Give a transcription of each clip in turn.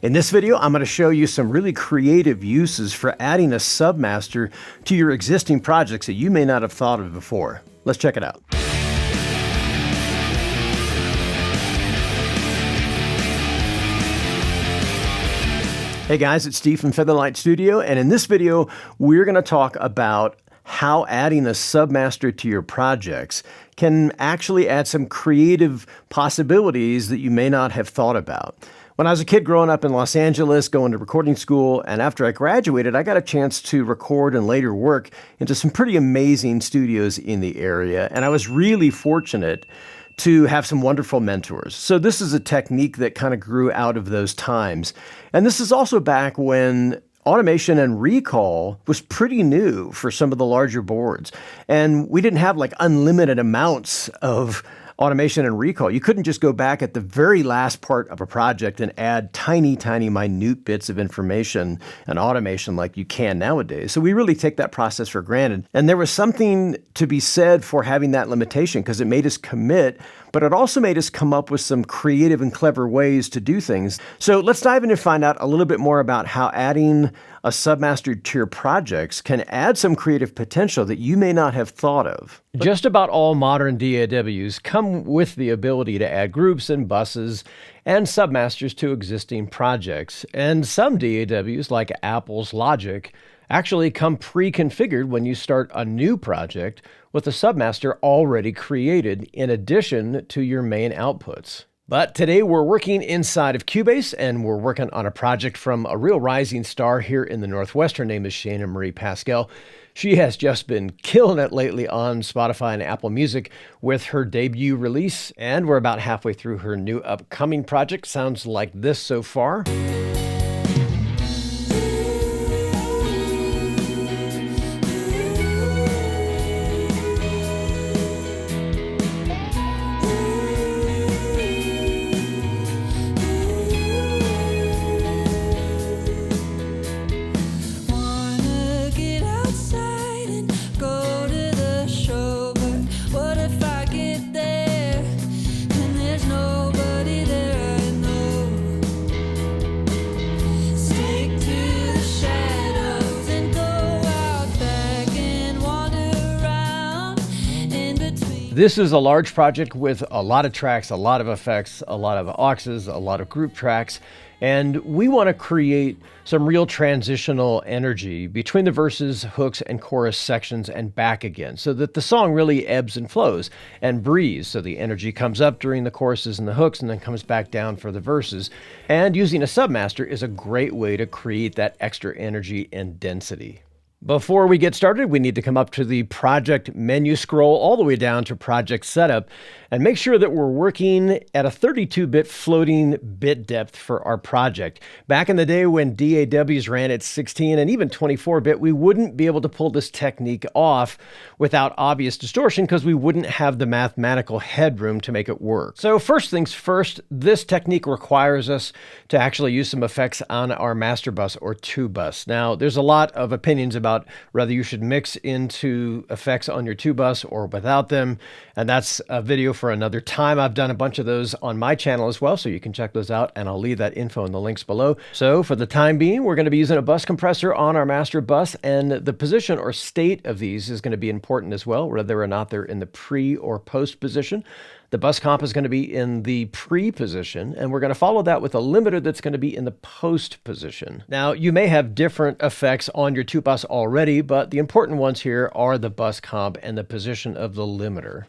In this video, I'm going to show you some really creative uses for adding a submaster to your existing projects that you may not have thought of before. Let's check it out. Hey guys, it's Steve from Featherlightstudio, and in this video, we're going to talk about how adding a submaster to your projects can actually add some creative possibilities that you may not have thought about. When I was a kid growing up in Los Angeles, going to recording school, and after I graduated, I got a chance to record and later work into some pretty amazing studios in the area, and I was really fortunate to have some wonderful mentors. So this is a technique that kind of grew out of those times. And this is also back when automation and recall was pretty new for some of the larger boards. And we didn't have like unlimited amounts of automation and recall. You couldn't just go back at the very last part of a project and add tiny, minute bits of information and automation like you can nowadays. So we really take that process for granted. And there was something to be said for having that limitation because it made us commit, but it also made us come up with some creative and clever ways to do things. So let's dive in and find out a little bit more about how adding a submaster to your projects can add some creative potential that you may not have thought of. Just about all modern DAWs come with the ability to add groups and buses and submasters to existing projects. And some DAWs, like Apple's Logic, actually come pre-configured when you start a new project with a submaster already created in addition to your main outputs. But today we're working inside of Cubase, and we're working on a project from a real rising star here in the Northwest. Her name is Shaene Pascal. She has just been killing it lately on Spotify and Apple Music with her debut release, and we're about halfway through her new upcoming project. Sounds like this so far. This is a large project with a lot of tracks, a lot of effects, a lot of auxes, a lot of group tracks, and we want to create some real transitional energy between the verses, hooks, and chorus sections and back again, so that the song really ebbs and flows and breathes, so the energy comes up during the choruses and the hooks and then comes back down for the verses. And using a submaster is a great way to create that extra energy and density. Before we get started, we need to come up to the project menu, scroll all the way down to project setup, and make sure that we're working at a 32-bit floating bit depth for our project. Back in the day when DAWs ran at 16 and even 24-bit, we wouldn't be able to pull this technique off without obvious distortion because we wouldn't have the mathematical headroom to make it work. So first things first, this technique requires us to actually use some effects on our master bus or 2 bus. Now, there's a lot of opinions about whether you should mix into effects on your 2 bus or without them, and that's a video for another time. I've done a bunch of those on my channel as well, so you can check those out, and I'll leave that info in the links below. So for the time being, we're going to be using a bus compressor on our master bus, and the position or state of these is going to be important as well, whether or not they're in the pre or post position. The bus comp is going to be in the pre position, and we're going to follow that with a limiter that's going to be in the post position. Now, you may have different effects on your 2 bus already, but the important ones here are the bus comp and the position of the limiter.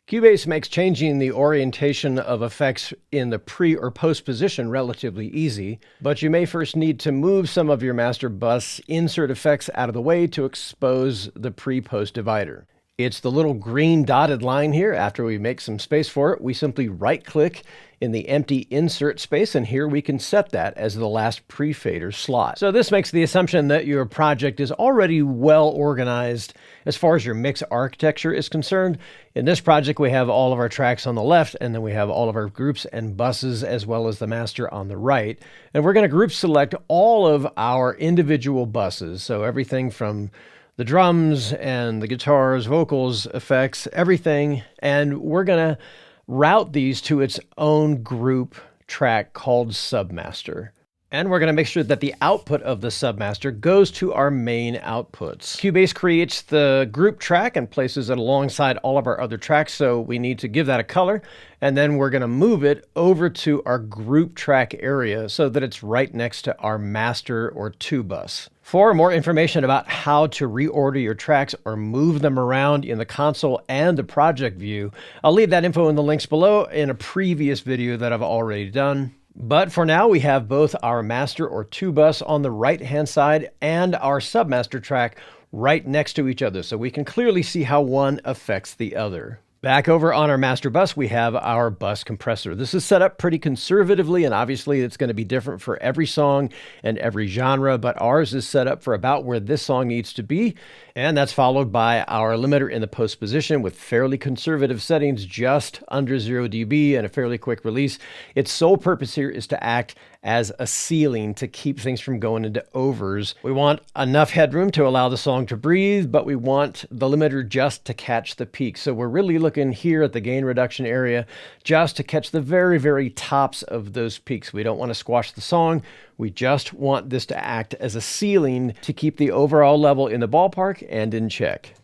Cubase makes changing the orientation of effects in the pre or post position relatively easy, but you may first need to move some of your master bus insert effects out of the way to expose the pre-post divider. It's the little green dotted line here. After we make some space for it, we simply right-click in the empty insert space, and here we can set that as the last pre-fader slot. So this makes the assumption that your project is already well organized as far as your mix architecture is concerned. In this project, we have all of our tracks on the left, and then we have all of our groups and buses, as well as the master on the right. And we're going to group select all of our individual buses, so everything from the drums and the guitars, vocals, effects, everything. And we're going to route these to its own group track called Submaster. And we're going to make sure that the output of the submaster goes to our main outputs. Cubase creates the group track and places it alongside all of our other tracks, so we need to give that a color. And then we're going to move it over to our group track area so that it's right next to our master or 2-bus. For more information about how to reorder your tracks or move them around in the console and the project view, I'll leave that info in the links below in a previous video that I've already done. But for now, we have both our master or 2-bus on the right-hand side and our submaster track right next to each other, so we can clearly see how one affects the other. Back over on our master bus, we have our bus compressor. This is set up pretty conservatively, and obviously it's going to be different for every song and every genre, but ours is set up for about where this song needs to be. And that's followed by our limiter in the post position with fairly conservative settings, just under 0 dB and a fairly quick release. Its sole purpose here is to act as a ceiling to keep things from going into overs. We want enough headroom to allow the song to breathe, but we want the limiter just to catch the peak. So we're really looking here at the gain reduction area just to catch the very, very tops of those peaks. We don't want to squash the song. We just want this to act as a ceiling to keep the overall level in the ballpark and in check.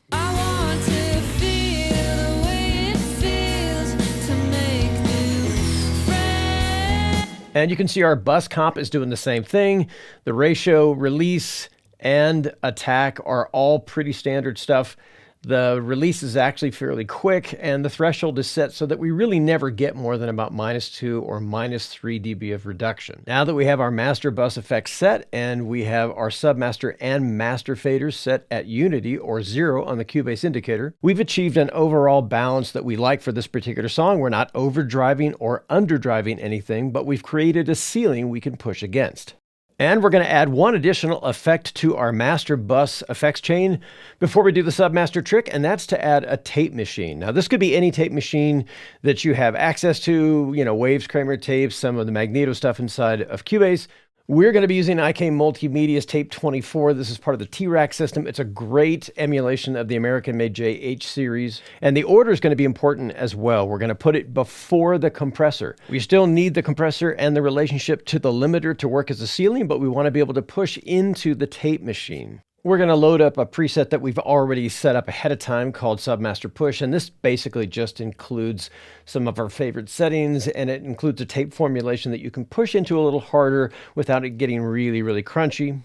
And you can see our bus comp is doing the same thing. The ratio, release, and attack are all pretty standard stuff. The release is actually fairly quick, and the threshold is set so that we really never get more than about -2 or -3 dB of reduction. Now that we have our master bus effects set, and we have our submaster and master faders set at unity or 0 on the Cubase indicator, we've achieved an overall balance that we like for this particular song. We're not overdriving or underdriving anything, but we've created a ceiling we can push against. And we're going to add one additional effect to our master bus effects chain before we do the submaster trick, and that's to add a tape machine. Now, this could be any tape machine that you have access to, Waves, Kramer tapes, some of the Magneto stuff inside of Cubase. We're going to be using IK Multimedia's Tape 24. This is part of the T-Rack system. It's a great emulation of the American-made JH series. And the order is going to be important as well. We're going to put it before the compressor. We still need the compressor and the relationship to the limiter to work as a ceiling, but we want to be able to push into the tape machine. We're going to load up a preset that we've already set up ahead of time called Submaster Push, and this basically just includes some of our favorite settings, and it includes a tape formulation that you can push into a little harder without it getting really, really crunchy.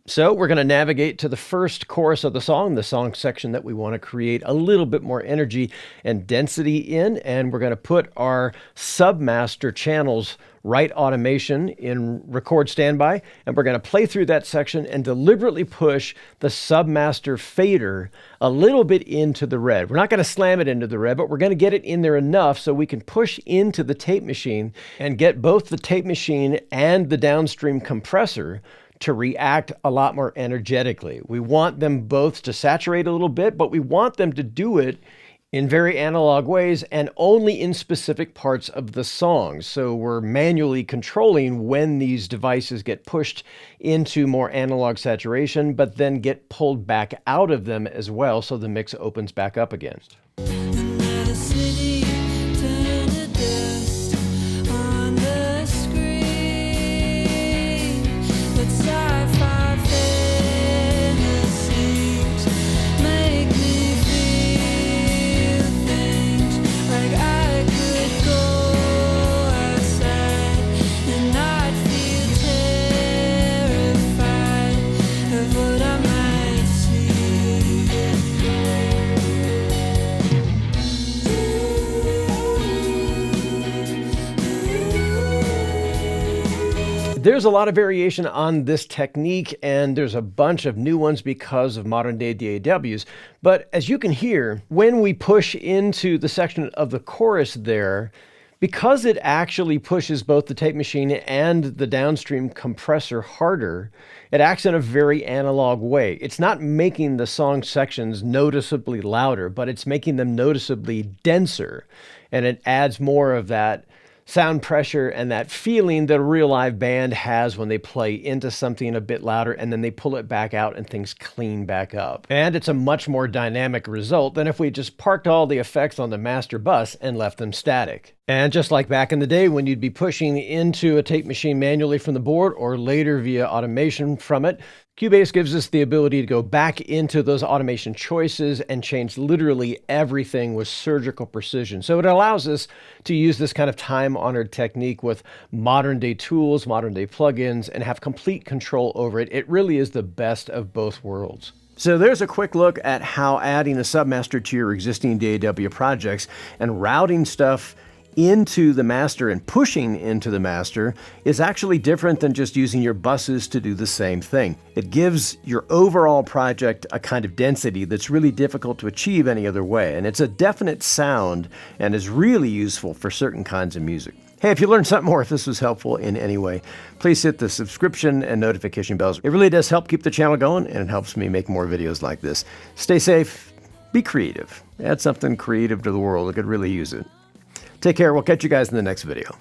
So we're going to navigate to the first chorus of the song section that we want to create a little bit more energy and density in, and we're going to put our Submaster channels right automation in record standby, and we're going to play through that section and deliberately push the Submaster fader a little bit into the red. We're not going to slam it into the red, but we're going to get it in there enough so we can push into the tape machine and get both the tape machine and the downstream compressor to react a lot more energetically. We want them both to saturate a little bit, but we want them to do it in very analog ways and only in specific parts of the song. So we're manually controlling when these devices get pushed into more analog saturation, but then get pulled back out of them as well so the mix opens back up again. There's a lot of variation on this technique, and there's a bunch of new ones because of modern day DAWs. But as you can hear, when we push into the section of the chorus there, because it actually pushes both the tape machine and the downstream compressor harder, it acts in a very analog way. It's not making the song sections noticeably louder, but it's making them noticeably denser. And it adds more of that sound pressure and that feeling that a real live band has when they play into something a bit louder and then they pull it back out and things clean back up. And it's a much more dynamic result than if we just parked all the effects on the master bus and left them static. And just like back in the day when you'd be pushing into a tape machine manually from the board or later via automation from it, Cubase gives us the ability to go back into those automation choices and change literally everything with surgical precision. So it allows us to use this kind of time-honored technique with modern-day tools, modern-day plugins, and have complete control over it. It really is the best of both worlds. So there's a quick look at how adding a submaster to your existing DAW projects and routing stuff into the master and pushing into the master is actually different than just using your buses to do the same thing. It gives your overall project a kind of density that's really difficult to achieve any other way, and it's a definite sound and is really useful for certain kinds of music. Hey, if you learned something more, if this was helpful in any way, please hit the subscription and notification bells. It really does help keep the channel going, and it helps me make more videos like this. Stay safe, be creative, add something creative to the world. I could really use it. Take care. We'll catch you guys in the next video.